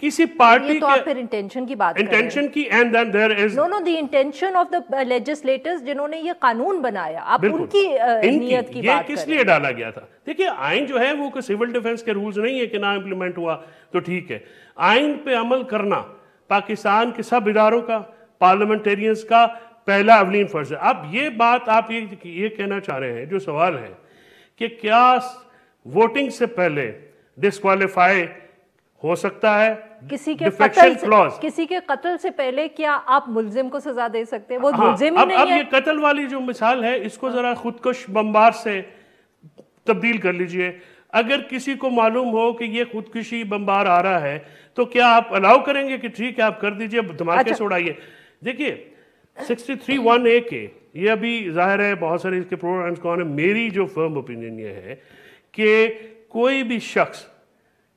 کسی پارٹی تو آپ پھر انٹینشن کی بات انٹینشن کی and then there is no the intention of the legislators جنہوں نے یہ قانون بنایا, آپ ان کی نیت کی بات یہ کس لیے ڈالا گیا تھا. دیکھیے آئین جو ہے وہ سول ڈیفنس کے رولز نہیں ہے کہ نہ امپلیمنٹ ہوا تو ٹھیک ہے. آئین پہ عمل کرنا پاکستان کے سب اداروں کا, پارلیمنٹیرینز کا پہلا اولین فرض ہے. اب یہ بات آپ یہ کہنا چاہ رہے ہیں, جو سوال ہے کہ کیا ووٹنگ سے پہلے ڈسکوالیفائی ہو سکتا ہے کسی کے قتل سے پہلے, کیا آپ ملزم کو سزا دے سکتے ہیں؟ وہ ملزم ہی نہیں ہے. اب یہ قتل والی جو مثال ہے اس کو ذرا خودکش بمبار سے تبدیل کر لیجئے. اگر کسی کو معلوم ہو کہ یہ خودکشی بمبار آ رہا ہے تو کیا آپ الاؤ کریں گے کہ ٹھیک ہے آپ کر دیجئے, دھماکے سے اڑائیے؟ دیکھیے 63(1)(a) کے یہ ابھی ظاہر ہے بہت سارے اس کے پروگرامز کون ہیں. میری جو فرم اوپینین یہ ہے کہ کوئی بھی شخص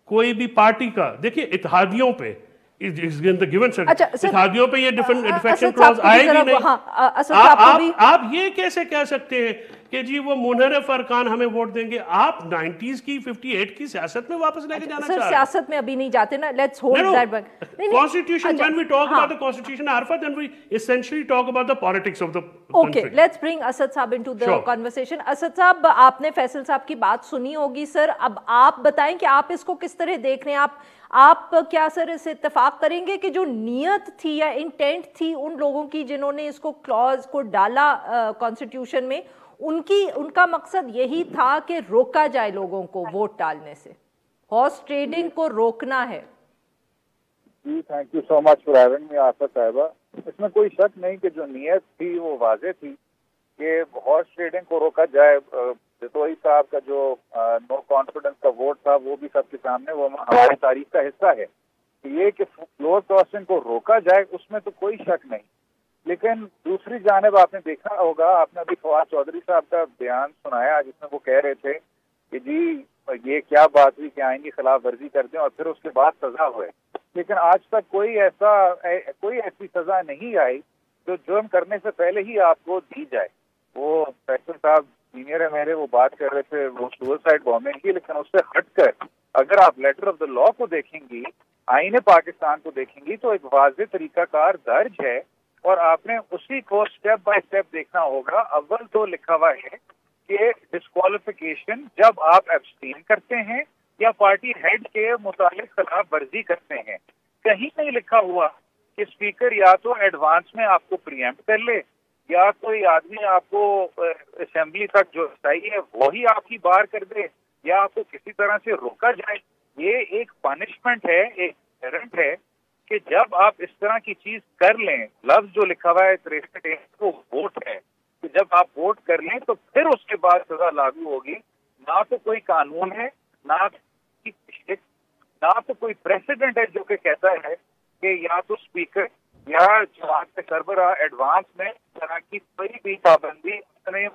کوئی بھی پارٹی کا, دیکھیے اتحادیوں پہ اتحادیوں پہ یہ ڈیفیکشن کلاز آئے گی نہیں. آپ یہ کیسے کہہ سکتے ہیں کہ جی وہ منحرف ارکان ہمیں ووٹ دیں گے؟ آپ 90s کی 58 کی سیاست میں واپس لے کے جانا چاہ رہے ہیں. سیاست میں ابھی نہیں جاتے نا, let's hold that one. Constitution, when we talk about the Constitution, Arfa, then we essentially talk about the politics of the country. Okay, let's bring Asad صاحب into the conversation. اسد صاحب, آپ نے فیصل صاحب کی بات سنی ہوگی سر, اب آپ بتائیں کہ آپ اس کو کس طرح دیکھ رہے ہیں. آپ کیا سر اس سے اتفاق کریں گے کہ جو نیت تھی یا انٹینٹ تھی ان لوگوں کی جنہوں نے اس کو کلوز کو ڈالا کانسٹیٹیوشن میں, ان کا مقصد یہی تھا کہ روکا جائے لوگوں کو ووٹ ڈالنے سے, ہارس ٹریڈنگ کو روکنا ہے؟ جی thank you so much for having me Afa صاحبہ. اس میں کوئی شک نہیں کہ جو نیت تھی وہ واضح تھی کہ ہارس ٹریڈنگ کو روکا جائے. جتوئی صاحب کا جو نو کانفیڈنس کا ووٹ تھا وہ بھی سب کے سامنے, وہ ہماری تاریخ کا حصہ ہے. یہ کہ فلور کراسنگ کو روکا جائے اس میں تو کوئی شک نہیں. لیکن دوسری جانب آپ نے دیکھا ہوگا, آپ نے ابھی فواد چودھری صاحب کا بیان سنایا جس میں وہ کہہ رہے تھے کہ جی یہ کیا بات ہوئی کہ آئین کی خلاف ورزی کر دیں اور پھر اس کے بعد سزا ہوئے. لیکن آج تک کوئی ایسی سزا نہیں آئی جو جرم کرنے سے پہلے ہی آپ کو دی جائے. وہ فیصل صاحب سینئر ہے میرے, وہ بات کر رہے تھے وہ سوسائڈ بامبنگ کی, لیکن اس سے ہٹ کر اگر آپ لیٹر آف دا لا کو دیکھیں گی, آئین پاکستان کو دیکھیں گی تو ایک واضح طریقہ کار درج ہے اور آپ نے اسی کو اسٹیپ بائی اسٹیپ دیکھنا ہوگا. اول تو لکھا ہوا ہے کہ ڈسکوالیفیکیشن جب آپ ایبسٹین کرتے ہیں یا پارٹی ہیڈ کے متعلق خلاف ورزی کرتے ہیں. کہیں نہیں لکھا ہوا کہ اسپیکر یا تو ایڈوانس میں آپ کو پریمپٹ کر لے یا کوئی آدمی آپ کو اسمبلی تک جو چاہیے وہی آپ کی بار کر دے یا آپ کو کسی طرح سے روکا جائے. یہ ایک پنشمنٹ ہے, ایک ڈیٹرنٹ ہے کہ جب آپ اس طرح کی چیز کر لیں. لفظ جو لکھا ہوا ہے 63 وہ ووٹ ہے کہ جب آپ ووٹ کر لیں تو پھر اس کے بعد سزا لاگو ہوگی. نہ تو کوئی قانون ہے, نہ تو کوئی پریسیڈنٹ ہے جو کہ کہتا ہے کہ یا تو اسپیکر یا جماعت کے سربراہ ایڈوانس میں اس طرح کی کوئی بھی پابندی اپنے.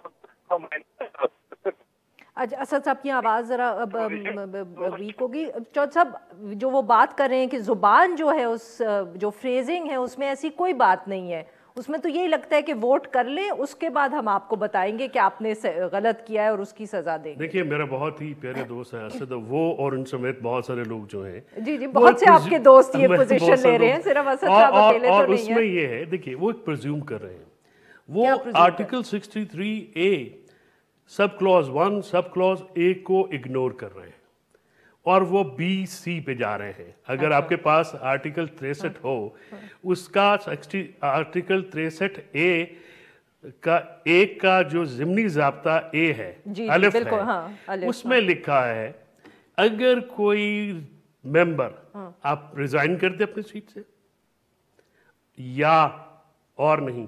اسد صاحب کی آواز ذرا ویک ہوگی. چودھری صاحب جو وہ بات کر رہے ہیں کہ زبان جو ہے اس جو فریزنگ ہے اس میں ایسی کوئی بات نہیں ہے, اس میں تو یہی لگتا ہے کہ ووٹ کر لیں اس کے بعد ہم آپ کو بتائیں گے کہ آپ نے غلط کیا ہے اور اس کی سزا دیں گے. دیکھیے میرا بہت ہی پیارے دوست ہے اسد, وہ اور ان سمیت بہت سارے لوگ جو ہیں جی بہت سے آپ کے دوست یہ پوزیشن لے رہے ہیں, صرف اسد صاحب اکیلے تو نہیں ہیں. اور اس میں یہ ہے دیکھیے وہ ایک پرزیوم کر رہے ہیں, وہ article 63A sub clause 1 sub clause A کو اگنور کر رہے ہیں اور وہ BC پہ جا رہے ہیں. اگر آپ کے پاس آرٹیکل 63 ہو, اس کا آرٹیکل 63A کا ایک کا جو ضمنی ضابطہ A ہے, الف ہے, اس میں لکھا ہے اگر کوئی ممبر آپ ریزائن کر دے اپنی سیٹ سے یا اور نہیں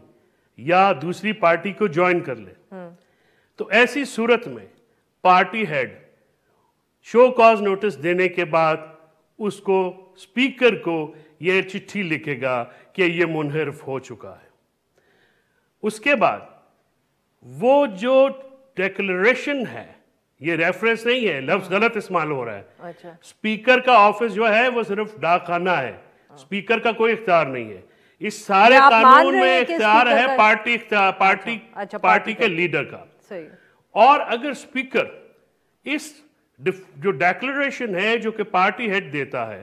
یا دوسری پارٹی کو جوائن کر لے, تو ایسی صورت میں party head show cause notice دینے کے بعد اس کو اسپیکر کو یہ چٹھی لکھے گا کہ یہ منحرف ہو چکا ہے. اس کے بعد وہ جو ڈیکلریشن ہے, یہ ریفرنس نہیں ہے, لفظ غلط استعمال ہو رہا ہے. اسپیکر کا آفس جو ہے وہ صرف ڈاک خانہ ہے, اسپیکر کا کوئی اختیار نہیں ہے. اس سارے قانون میں اختیار ہے پارٹی کے لیڈر کا. اور اگر اسپیکر اس جو ڈیکلریشن ہے جو کہ پارٹی ہیڈ دیتا ہے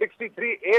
63A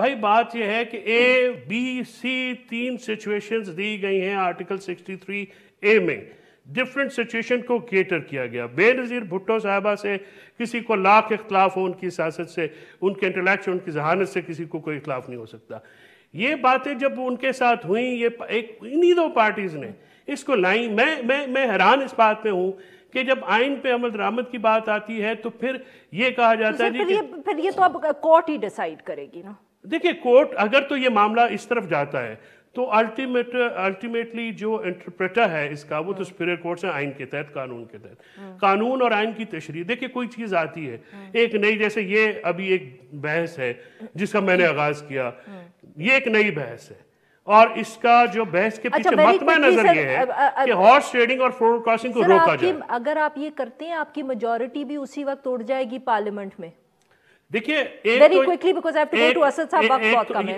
بھائی بات یہ ہے کہ اے بی سی 3 سچویشنز دی گئی ہیں آرٹیکل 63A میں، ڈفرنٹ سچویشن کو کیٹر کیا گیا. بے نظیر بھٹو صاحبہ سے کسی کو لاکھ اختلاف ہو ان کی سیاست سے، ان کے انٹلیکچ ان کی ذہانت سے کسی کو کوئی اختلاف نہیں ہو سکتا. یہ باتیں جب ان کے ساتھ ہوئیں، یہ انہی دو پارٹیز نے اس کو لائیں. میں حیران اس بات پہ ہوں کہ جب آئین پہ عمل درآمد کی بات آتی ہے تو پھر یہ کہا جاتا ہے پھر یہ تو اب کورٹ ہی ڈیسائیڈ کرے گی نا. دیکھیں کورٹ اگر تو یہ معاملہ اس طرف جاتا ہے تو الٹیمیٹلی جو انٹرپریٹر ہے اس کا وہ تو سپیریئر کورٹ سے آئین کے تحت، قانون کے تحت، قانون اور آئین کی تشریح. دیکھیں کوئی چیز آتی ہے ایک نئی، جیسے یہ ابھی ایک بحث ہے جس کا میں نے آغاز کیا، یہ ایک نئی بحث ہے اور اس کا جو بحث کے پیچھے مطمع نظر یہ ہے کہ ہارس ٹریڈنگ اور فورورڈ کراسنگ کو روکا جائے. اگر آپ یہ کرتے ہیں آپ کی میجورٹی بھی اسی وقت اڑ جائے گی پارلیمنٹ میں. دیکھیے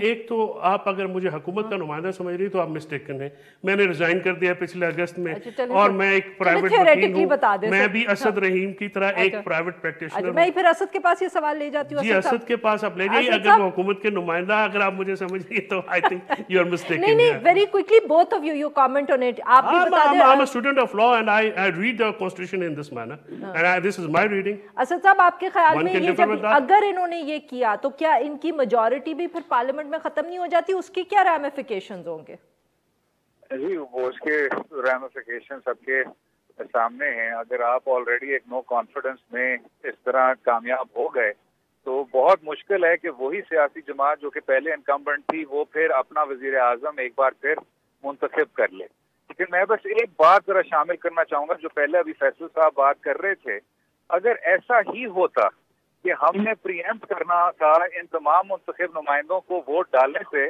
ایک تو آپ اگر مجھے حکومت کا نمائندہ سمجھ رہی تو آپ مسٹیکن ہیں. میں نے ریزائن کر دیا پچھلے اگست میں اور میں ایک پرائیویٹ وکیل ہوں. میں بھی اسد رحیم کی طرح ایک پرائیویٹ پریکٹیشنر ہوں. میں پھر اسد کے پاس یہ سوال لے جاتی ہوں. جی اسد کے پاس آپ لے جائیے اگر وہ حکومت کے نمائندہ اگر آپ مجھے سمجھ رہی تو I think you are mistaken. نہیں very quickly both of you comment on it. آپ بھی بتا دیں. I'm a student of law and I read the constitution in this manner and this is my reading. Asad صاحب آپ کے خیال میں یہ اگر انہوں نے یہ کیا تو کیا ان کی میجورٹی بھی پھر پارلیمنٹ میں ختم نہیں ہو جاتی؟ اس کی کیا ریمیفیکیشنز ہوں گے؟ جی وہ اس کے ریمیفیکیشن سب کے سامنے ہیں. اگر آپ آلریڈی ایک نو کانفیڈنس میں اس طرح کامیاب ہو گئے تو بہت مشکل ہے کہ وہی سیاسی جماعت جو کہ پہلے انکمبنٹ تھی وہ پھر اپنا وزیر اعظم ایک بار پھر منتخب کر لے. لیکن میں بس ایک بات ذرا شامل کرنا چاہوں گا جو پہلے ابھی فیصل صاحب بات کر رہے تھے. اگر ایسا ہی ہوتا کہ ہم نے پریمپٹ کرنا تھا ان تمام منتخب نمائندوں کو ووٹ ڈالنے سے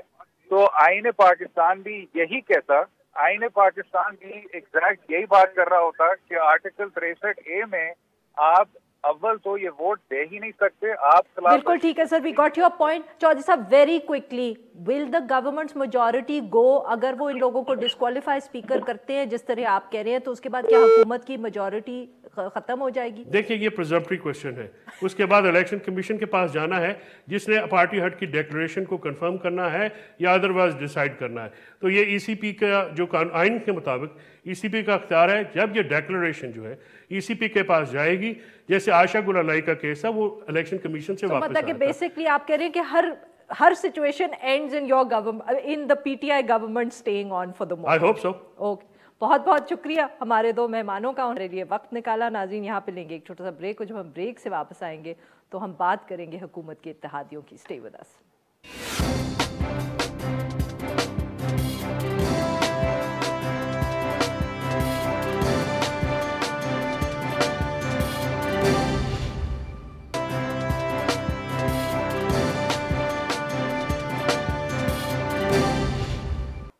تو آئین پاکستان بھی یہی کہتا. آئین پاکستان بھی ایگزیکٹ یہی بات کر رہا ہوتا کہ آرٹیکل 63A میں آپ اول تو یہ ووٹ دے ہی نہیں سکتے. آپ بالکل ٹھیک ہے sir, we got your point. Chaudhry صاحب very quickly, will the governments majority go اگر وہ ان لوگوں کو ڈسکوالیفائی اسپیکر کرتے ہیں جس طرح آپ کہہ رہے ہیں تو اس کے بعد کیا حکومت کی میجورٹی ختم ہو جائے گی؟ دیکھیں یہ پریزمپٹری کویسچن ہے. اس کے بعد الیکشن کمیشن کے پاس جانا ہے جس نے پارٹی ہٹ کی ڈیکلریشن کو کنفرم کرنا ہے یا ادروائز ڈیسائیڈ کرنا ہے. تو یہ ای سی پی کا جو آئین کے مطابق ای سی پی کا اختیار ہے. جب یہ ڈیکلریشن جو ہے ای سی پی کے پاس جائے گی، جیسے عائشہ گل علائی کا کیس ہے وہ الیکشن کمیشن سے واپس مطلب کہ بیسکلی آپ کہہ رہے ہیں کہ ہر situation ends in your government, in the P T I government staying on for the moment. I hope so. Okay, بہت بہت شکریہ ہمارے دو مہمانوں کا ہمارے لیے وقت نکالا. ناظرین یہاں پہ لیں گے ایک چھوٹا سا بریک اور جب ہم بریک سے واپس آئیں گے تو ہم بات کریں گے حکومت کے اتحادیوں کی. Stay with us.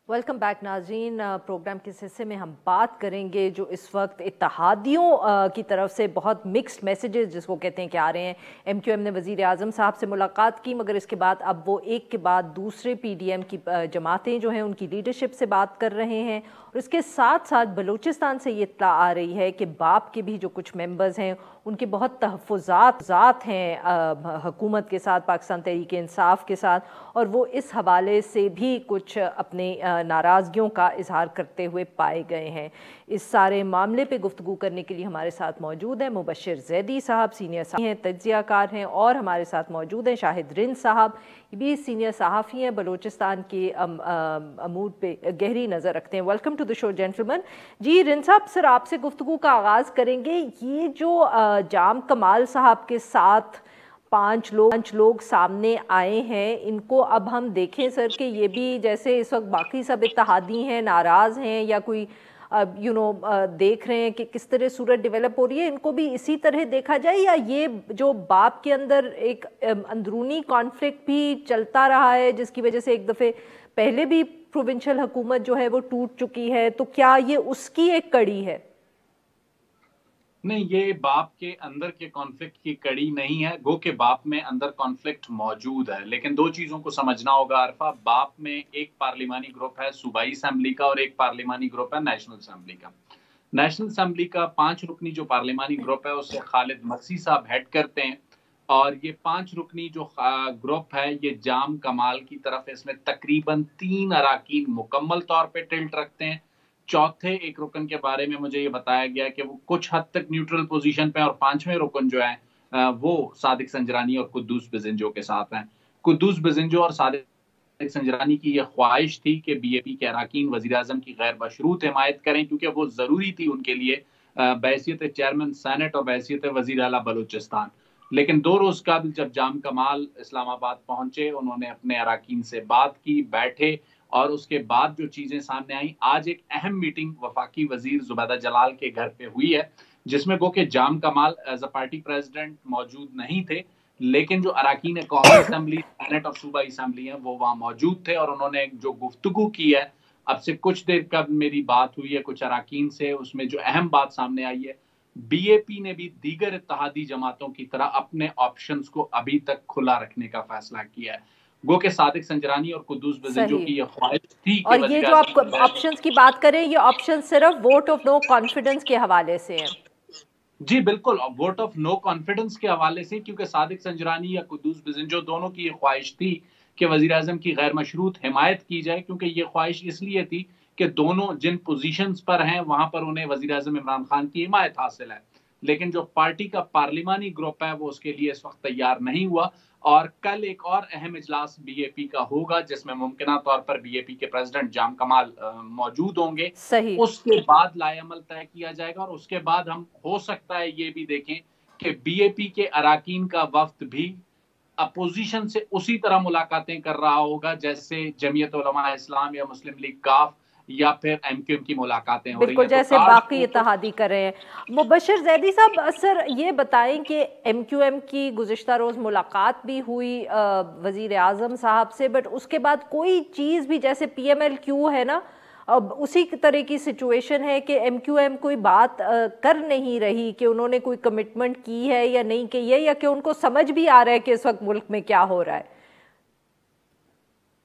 Welcome back ناظرین. پروگرام کے اس حصے میں ہم بات کریں گے جو اس وقت اتحادیوں کی طرف سے بہت مکسڈ میسیجز جس کو کہتے ہیں کہ آ رہے ہیں. ایم کیو ایم نے وزیر اعظم صاحب سے ملاقات کی مگر اس کے بعد اب وہ ایک کے بعد دوسرے پی ڈی ایم کی جماعتیں جو ہیں ان کی لیڈرشپ سے بات کر رہے ہیں. اور اس کے ساتھ ساتھ بلوچستان سے یہ اطلاع آ رہی ہے کہ باپ کے بھی جو کچھ ممبرز ہیں ان کے بہت تحفظات ہیں حکومت کے ساتھ، پاکستان تحریک انصاف کے ساتھ، اور وہ اس حوالے سے بھی کچھ اپنے ناراضگیوں کا اظہار کرتے ہوئے پائے گئے ہیں. اس سارے معاملے پہ گفتگو کرنے کے لیے ہمارے ساتھ موجود ہیں مبشر زیدی صاحب، سینئر صحافی ہیں، تجزیہ کار ہیں، اور ہمارے ساتھ موجود ہیں شاہد رند صاحب، یہ بھی سینئر صحافی ہیں، بلوچستان کے امور پہ گہری نظر رکھتے ہیں. ویلکم ٹو دی شو جینٹلمن. جی رند صاحب، سر آپ سے گفتگو کا آغاز کریں گے. یہ جو جام کمال صاحب کے ساتھ 5 لوگ سامنے آئے ہیں، ان کو اب ہم دیکھیں سر کہ یہ بھی جیسے اس وقت باقی سب اتحادی ہیں ناراض ہیں یا کوئی دیکھ رہے ہیں کہ کس طرح صورت ڈیولپ ہو رہی ہے، ان کو بھی اسی طرح دیکھا جائے یا یہ جو باپ کے اندر ایک اندرونی کانفلکٹ بھی چلتا رہا ہے جس کی وجہ سے ایک دفعہ پہلے بھی پروونشل حکومت جو ہے وہ ٹوٹ چکی ہے، تو کیا یہ اس کی ایک کڑی ہے؟ نہیں، یہ باپ کے اندر کے کانفلکٹ کی کڑی نہیں ہے، گو کہ باپ میں اندر کانفلکٹ موجود ہے. لیکن 2 چیزوں کو سمجھنا ہوگا عرفہ. باپ میں ایک پارلیمانی گروپ ہے صوبائی اسمبلی کا اور ایک پارلیمانی گروپ ہے نیشنل اسمبلی کا. نیشنل اسمبلی کا 5 رکنی جو پارلیمانی گروپ ہے اسے خالد مسیح صاحب ہیڈ کرتے ہیں اور یہ 5 رکنی جو گروپ ہے یہ جام کمال کی طرف اس میں تقریباً 3 اراکین مکمل طور پہ ٹلٹ رکھتے ہیں. چوتھے ایک رکن کے بارے میں مجھے یہ بتایا گیا کہ وہ کچھ حد تک نیوٹرل پوزیشن پہ، اور 5ویں رکن جو ہے وہ صادق سنجرانی اور قدوس بزنجو کے ساتھ ہیں. قدوس بزنجو اور صادق سنجرانی کی یہ خواہش تھی کہ بی اے پی کے اراکین وزیراعظم کی غیر مشروط حمایت کریں، کیونکہ وہ ضروری تھی ان کے لیے بحیثیت چیئرمین سینٹ اور بحیثیت وزیر اعلیٰ بلوچستان. لیکن 2 روز قبل جب جام کمال اسلام آباد پہنچے، انہوں نے اپنے اراکین سے بات کی، بیٹھے، اور اس کے بعد جو چیزیں سامنے آئیں، آج ایک اہم میٹنگ وفاقی وزیر زبیدہ جلال کے گھر پہ ہوئی ہے، جس میں گو کہ جام کمال ایز اے پارٹی پریزیڈنٹ موجود نہیں تھے، لیکن جو اراکین قومی اسمبلی، سینٹ اور صوبائی اسمبلی ہیں وہ وہاں موجود تھے، اور انہوں نے جو گفتگو کی ہے، اب سے کچھ دیر قبل میری بات ہوئی ہے کچھ اراکین سے، اس میں جو اہم بات سامنے آئی ہے، بی اے پی نے بھی دیگر اتحادی جماعتوں کی طرح اپنے آپشنز کو ابھی تک کھلا رکھنے کا فیصلہ کیا ہے. گو کہ صادق سنجرانی اور قدوس بزنجو کی یہ خواہش تھی کہ اور یہ جو آپ آپشنز کی بات کریں، یہ آپشن صرف ووٹ آف نو کانفیڈنس کے حوالے سے ہیں. جی بالکل، ووٹ آف نو کانفیڈنس کے حوالے سے، کیونکہ صادق سنجرانی یا قدوس بزنجو دونوں کی یہ خواہش تھی کہ وزیراعظم کی غیر مشروط حمایت کی جائے، کیونکہ یہ خواہش اس لیے تھی کہ دونوں جن پوزیشنز پر ہیں وہاں پر انہیں وزیراعظم عمران خان کی حمایت حاصل ہے. لیکن جو پارٹی کا پارلیمانی گروپ ہے وہ اس کے لیے اس وقت تیار نہیں ہوا، اور کل ایک اور اہم اجلاس بی اے پی کا ہوگا جس میں ممکنہ طور پر بی اے پی کے پریزیڈنٹ جام کمال موجود ہوں گے. اس کے بعد لائے عمل طے کیا جائے گا، اور اس کے بعد ہم ہو سکتا ہے یہ بھی دیکھیں کہ بی اے پی کے اراکین کا وفد بھی اپوزیشن سے اسی طرح ملاقاتیں کر رہا ہوگا جیسے جمعیت علماء اسلام یا مسلم لیگ کاف یا پھر ایم کیو ایم کی ملاقاتیں ہو رہی ہیں، بالکل جیسے باقی اتحادی کر رہے ہیں. مبشر زیدی صاحب، سر یہ بتائیں کہ ایم کیو ایم کی گزشتہ روز ملاقات بھی ہوئی وزیر اعظم صاحب سے، بٹ اس کے بعد کوئی چیز بھی، جیسے پی ایم ایل کیو ہے نا، اب اسی طرح کی سچویشن ہے کہ ایم کیو ایم کوئی بات کر نہیں رہی کہ انہوں نے کوئی کمٹمنٹ کی ہے یا نہیں کی ہے، یا کہ ان کو سمجھ بھی آ رہا ہے کہ اس وقت ملک میں کیا ہو رہا ہے.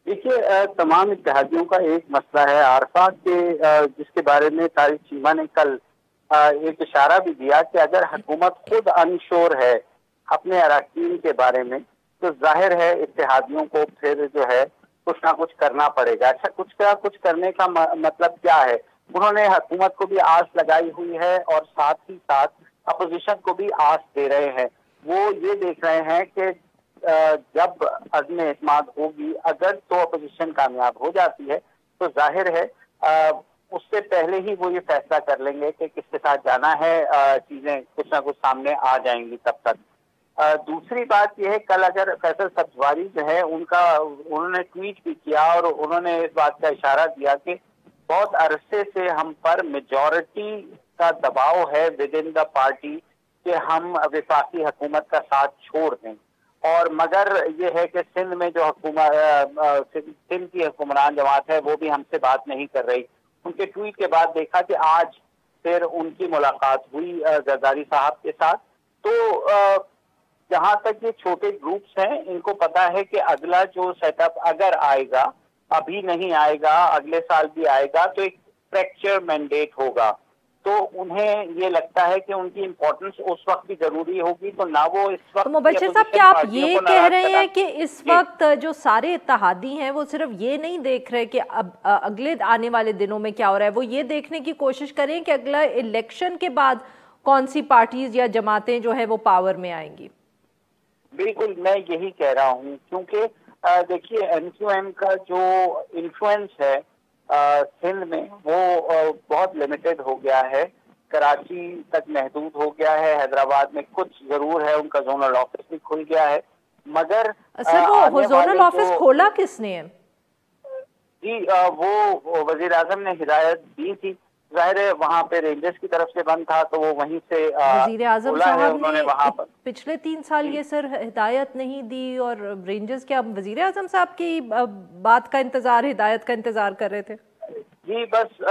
دیکھیے، تمام اتحادیوں کا ایک مسئلہ ہے عارفہ کے، جس کے بارے میں طارق چیمہ نے کل ایک اشارہ بھی دیا کہ اگر حکومت خود انشور ہے اپنے اراکین کے بارے میں تو ظاہر ہے اتحادیوں کو پھر جو ہے کچھ نہ کچھ کرنا پڑے گا. اچھا، کچھ کرنے کا مطلب کیا ہے؟ انہوں نے حکومت کو بھی آس لگائی ہوئی ہے اور ساتھ ہی ساتھ اپوزیشن کو بھی آس دے رہے ہیں. وہ یہ دیکھ رہے ہیں کہ جب عزم اعتماد ہوگی، اگر تو اپوزیشن کامیاب ہو جاتی ہے تو ظاہر ہے اس سے پہلے ہی وہ یہ فیصلہ کر لیں گے کہ کس کے ساتھ جانا ہے، چیزیں کچھ نہ کچھ سامنے آ جائیں گی تب تک. دوسری بات یہ ہے، کل اگر فیصل سبزواری جو ہے انہوں نے ٹویٹ بھی کیا اور انہوں نے اس بات کا اشارہ دیا کہ بہت عرصے سے ہم پر میجورٹی کا دباؤ ہے ود ان دا پارٹی کہ ہم وفاقی حکومت کا ساتھ چھوڑ دیں، اور مگر یہ ہے کہ سندھ میں جو سندھ کی حکمران جماعت ہے وہ بھی ہم سے بات نہیں کر رہی. ان کے ٹویٹ کے بعد دیکھا کہ آج پھر ان کی ملاقات ہوئی زرداری صاحب کے ساتھ. تو جہاں تک یہ چھوٹے گروپس ہیں، ان کو پتا ہے کہ اگلا جو سیٹ اپ اگر آئے گا، ابھی نہیں آئے گا، اگلے سال بھی آئے گا، تو ایک فریکچر مینڈیٹ ہوگا. تو انہیں یہ لگتا ہے کہ ان کی امپورٹنس اس وقت بھی ضروری ہوگی، تو نہ وہ اس وقت. مبشر صاحب، کیا آپ یہ کہہ رہے ہیں کہ اس وقت جو سارے اتحادی ہیں وہ صرف یہ نہیں دیکھ رہے کہ اب اگلے آنے والے دنوں میں کیا ہو رہا ہے، وہ یہ دیکھنے کی کوشش کریں کہ اگلا الیکشن کے بعد کون سی پارٹیز یا جماعتیں جو ہے وہ پاور میں آئیں گی؟ بالکل، میں یہی کہہ رہا ہوں، کیونکہ دیکھیے ایم کیو ایم کا جو انفلوئنس ہے سندھ میں وہ بہت لمیٹڈ ہو گیا ہے، کراچی تک محدود ہو گیا ہے، حیدرآباد میں کچھ ضرور ہے، ان کا زونل آفس بھی کھل گیا ہے، مگر سر وہ زونل آفس کھولا کس نے ہے؟ جی وہ وزیر اعظم نے ہدایت دی تھی. ظاہر ہے وہاں پہ رینجرز کی طرف سے بند تھا تو وہ وہیں سے وزیر اعظم صاحب نے پچھلے 3 سال یہ سر ہدایت نہیں دی، اور رینجرز کیا وزیر اعظم صاحب کی بات کا انتظار، ہدایت کا انتظار کر رہے تھے؟ جی بس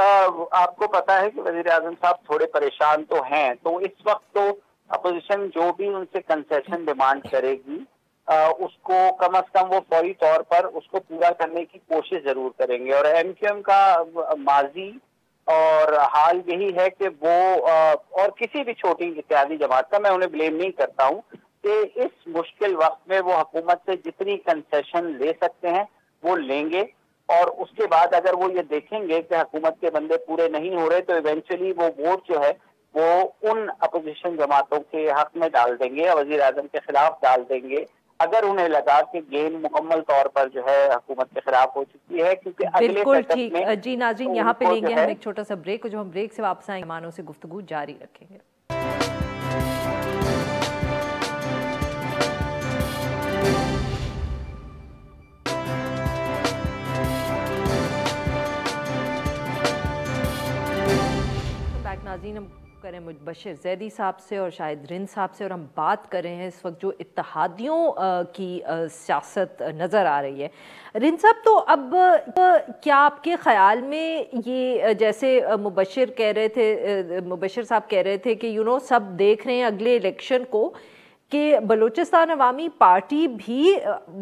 آپ کو پتا ہے کہ وزیر اعظم صاحب تھوڑے پریشان تو ہیں، تو اس وقت تو اپوزیشن جو بھی ان سے کنسیشن ڈیمانڈ کرے گی اس کو کم از کم وہ فوری طور پر اس کو پورا کرنے کی کوشش ضرور کریں گے. اور ایم کیو ایم کا ماضی اور حال یہی ہے کہ وہ اور کسی بھی چھوٹی اتحادی جماعت کا، میں انہیں بلیم نہیں کرتا ہوں، کہ اس مشکل وقت میں وہ حکومت سے جتنی کنسیشن لے سکتے ہیں وہ لیں گے، اور اس کے بعد اگر وہ یہ دیکھیں گے کہ حکومت کے بندے پورے نہیں ہو رہے تو ایونچولی وہ ووٹ جو ہے وہ ان اپوزیشن جماعتوں کے حق میں ڈال دیں گے، وزیر اعظم کے خلاف ڈال دیں گے، اگر انہیں لگا کہ گیم مکمل طور پر جو ہے حکومت کے خلاف ہو چکی ہے، کیونکہ اگلے بالکل سیٹ اپ ٹھیک میں جی ناظرین، یہاں پہ لیں گے ہم ایک چھوٹا سا بریک، جو ہم بریک سے واپس آئیں مہمانوں سے گفتگو جاری رکھیں گے۔ ناظرین، ہم کریں مبشر زیدی صاحب سے اور شاہد رند صاحب سے، اور ہم بات کر رہے ہیں اس وقت جو اتحادیوں کی سیاست نظر آ رہی ہے۔ رند صاحب، تو اب کیا آپ کے خیال میں یہ جیسے مبشر صاحب کہہ رہے تھے کہ سب دیکھ رہے ہیں اگلے الیکشن کو، کہ بلوچستان عوامی پارٹی بھی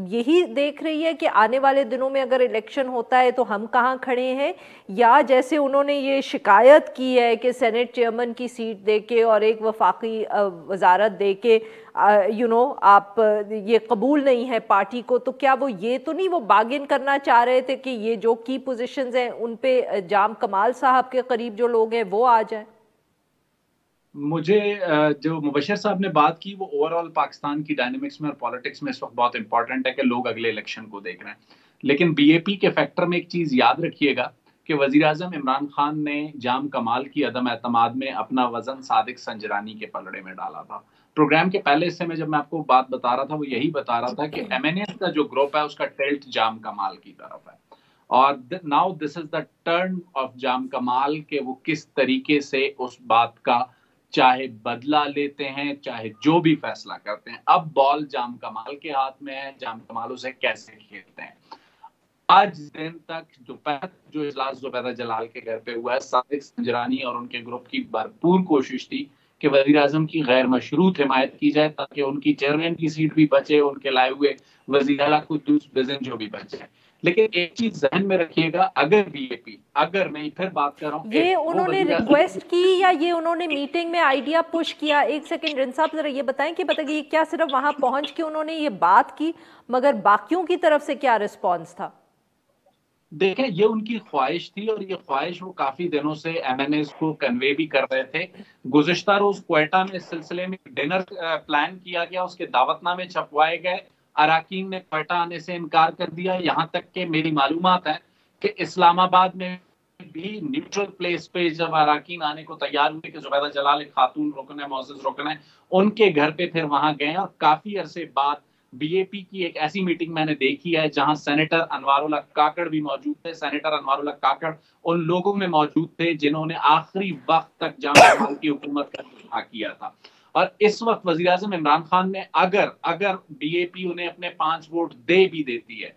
یہی دیکھ رہی ہے کہ آنے والے دنوں میں اگر الیکشن ہوتا ہے تو ہم کہاں کھڑے ہیں، یا جیسے انہوں نے یہ شکایت کی ہے کہ سینٹ چیئرمین کی سیٹ دے کے اور ایک وفاقی وزارت دے کے آپ یہ قبول نہیں ہے پارٹی کو، تو کیا وہ یہ تو نہیں وہ باگن کرنا چاہ رہے تھے کہ یہ جو کی پوزیشنز ہیں ان پہ جام کمال صاحب کے قریب جو لوگ ہیں وہ آ جائیں؟ مجھے جو مبشر صاحب نے بات کی وہ اوور آل پاکستان کی ڈائنامکس میں اور پالیٹکس میں اس وقت بہت امپورٹنٹ ہے کہ لوگ اگلے الیکشن کو دیکھ رہے ہیں، لیکن بی اے پی کے فیکٹر میں ایک چیز یاد رکھیے گا کہ وزیر اعظم عمران خان نے جام کمال کی عدم اعتماد میں اپنا وزن صادق سنجرانی کے پلڑے میں ڈالا تھا۔ پروگرام کے پہلے حصے میں جب میں آپ کو بات بتا رہا تھا وہ یہی بتا رہا تھا کہ ایم این ایز کا جو گروپ ہے اس کا ٹلٹ جام کمال کی طرف ہے، اور now this is the turn of Jam Kamal کہ وہ کس طریقے سے اس بات کا چاہے بدلہ لیتے ہیں، چاہے جو بھی فیصلہ کرتے ہیں، اب بال جام کمال کے ہاتھ میں ہے، جام کمال اسے کیسے کھیلتے ہیں۔ آج دن تک جو اجلاس زبیدہ جلال کے گھر پہ ہوا ہے، صادق سنجرانی اور ان کے گروپ کی بھرپور کوشش تھی کہ وزیر اعظم کی غیر مشروط حمایت کی جائے تاکہ ان کی چیئرمین کی سیٹ بھی بچے، ان کے لائے ہوئے وزیر اعلیٰ قدوس بزن جو بھی بچے۔ لیکن ایک چیز ذہن میں رکھیے گا، اگر بی اے پی، اگر میں پھر بات کر رہا ہوں، یہ انہوں نے ریکویسٹ کی یا یہ انہوں نے میٹنگ میں آئیڈیا پش کیا؟ ایک سیکنڈ رند صاحب ذرا یہ بتائیں کہ یہ کیا صرف وہاں پہنچ کے انہوں نے یہ بات کی، مگر باقیوں کی طرف سے کیا رسپانس تھا؟ دیکھیں، یہ ان کی خواہش تھی اور یہ خواہش وہ کافی دنوں سے ایم این ایز کو کنوے بھی کر رہے تھے۔ گزشتہ روز کوئٹہ میں اس سلسلے میں ڈنر پلان کیا گیا، اس کے دعوت نامے چھپوائے گئے، اراکین نے کوئٹہ آنے سے انکار کر دیا، یہاں تک کہ میری معلومات ہے کہ اسلام آباد میں بھی نیوٹرل پلیس پہ جب اراکین آنے کو تیار ہوئے کہ زبیدہ جلال ایک خاتون رکن ہے، معزز رکن ہے، ان کے گھر پہ پھر وہاں گئے، اور کافی عرصے بعد بی اے پی کی ایک ایسی میٹنگ میں نے دیکھی ہے جہاں سینیٹر انوار اللہ کاکڑ بھی موجود تھے۔ سینیٹر انوار اللہ کاکڑ ان لوگوں میں موجود تھے جنہوں نے آخری وقت تک جام کمال کی حکومت کا دفاع کیا تھا، اور اس وقت وزیر اعظم عمران خان نے اگر بی اے پی انہیں اپنے 5 ووٹ دے بھی دیتی ہے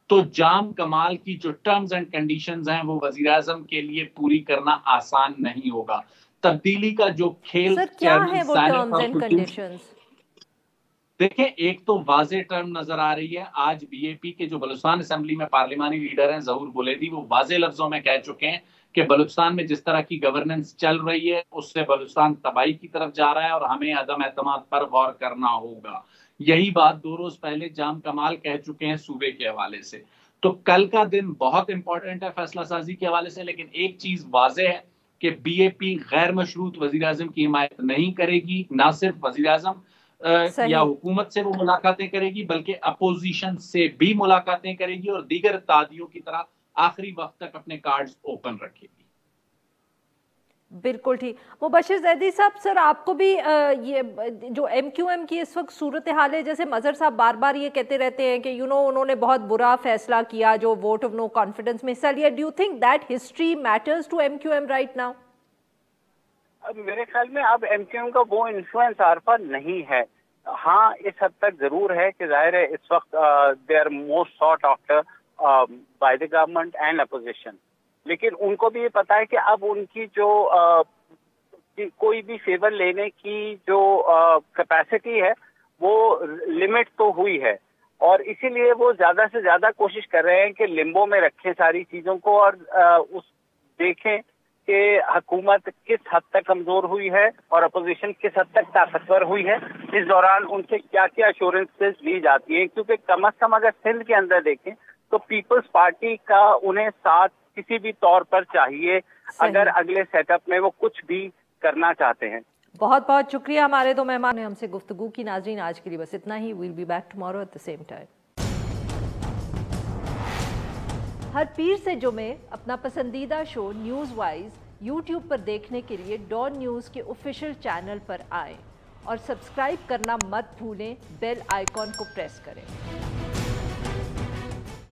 تو جام کمال کی جو ٹرمز اینڈ کنڈیشنز ہیں وہ وزیر اعظم کے لیے پوری کرنا آسان نہیں ہوگا۔ تبدیلی کا جو کھیل سر کیا ہے وہ ٹرمز اینڈ کنڈیشنز؟ دیکھیں، ایک تو واضح ٹرم نظر آ رہی ہے، آج بی اے پی کے جو بلوچستان اسمبلی میں پارلیمانی لیڈر ہیں ظہور بلیدی، وہ واضح لفظوں میں کہہ چکے ہیں کہ بلوچستان میں جس طرح کی گورننس چل رہی ہے اس سے بلوچستان تباہی کی طرف جا رہا ہے اور ہمیں عدم اعتماد پر غور کرنا ہوگا۔ یہی بات 2 روز پہلے جام کمال کہہ چکے ہیں صوبے کے حوالے سے۔ تو کل کا دن بہت امپورٹنٹ ہے فیصلہ سازی کے حوالے سے، لیکن ایک چیز واضح ہے کہ بی اے پی غیر مشروط وزیر اعظم کی حمایت نہیں کرے گی، نہ صرف وزیر اعظم یا حکومت سے وہ ملاقاتیں کرے گی بلکہ اپوزیشن سے بھی ملاقاتیں کرے گی اور دیگر اتحادیوں کی طرح آخری وقت تک اپنے کارڈز اوپن رکھے گی۔ بالکل ٹھیک۔ مبشر زیدی صاحب، سر آپ کو بھی یہ جو ایم کیو ایم کی اس وقت صورتحال ہے، جیسے مظہر صاحب بار بار یہ کہتے رہتے ہیں کہ انہوں نے بہت برا فیصلہ کیا جو ووٹ آف نو کانفیڈنس میں حصہ لیا، do you think that history matters to M Q M right now? میرے خیال میں اب ایم کیو ایم کا وہ انفلوئنس عارفہ نہیں ہے۔ ہاں، اس حد تک ضرور ہے کہ ظاہر ہے اس وقت they are most sought after by the government and opposition, لیکن ان کو بھی یہ پتا ہے کہ اب ان کی جو کوئی بھی فیور لینے کی جو کیپیسٹی ہے وہ لمٹ تو ہوئی ہے، اور اسی لیے وہ زیادہ سے زیادہ کوشش کر رہے ہیں کہ لمبو میں رکھیں ساری چیزوں کو اور اس دیکھیں کہ حکومت کس حد تک کمزور ہوئی ہے اور اپوزیشن کس حد تک طاقتور ہوئی ہے، اس دوران ان سے کیا کیا ایشورنسز لی جاتی ہیں، کیونکہ کم از کم اگر سندھ کے اندر دیکھیں تو پیپلز پارٹی کا انہیں ساتھ کسی بھی طور پر چاہیے اگر اگلے سیٹ اپ میں وہ کچھ بھی کرنا چاہتے ہیں۔ بہت بہت شکریہ ہمارے دو مہمان نے ہم سے گفتگو کی۔ ناظرین آج کے لیے بس اتنا ہی، we'll be back tomorrow at the same time. ہر پیر سے جمعے اپنا پسندیدہ شو نیوز وائز یوٹیوب پر دیکھنے کے لیے ڈان نیوز کے آفیشیل چینل پر آئیں اور سبسکرائب کرنا مت بھولیں، بیل آئیکن کو پریس کریں۔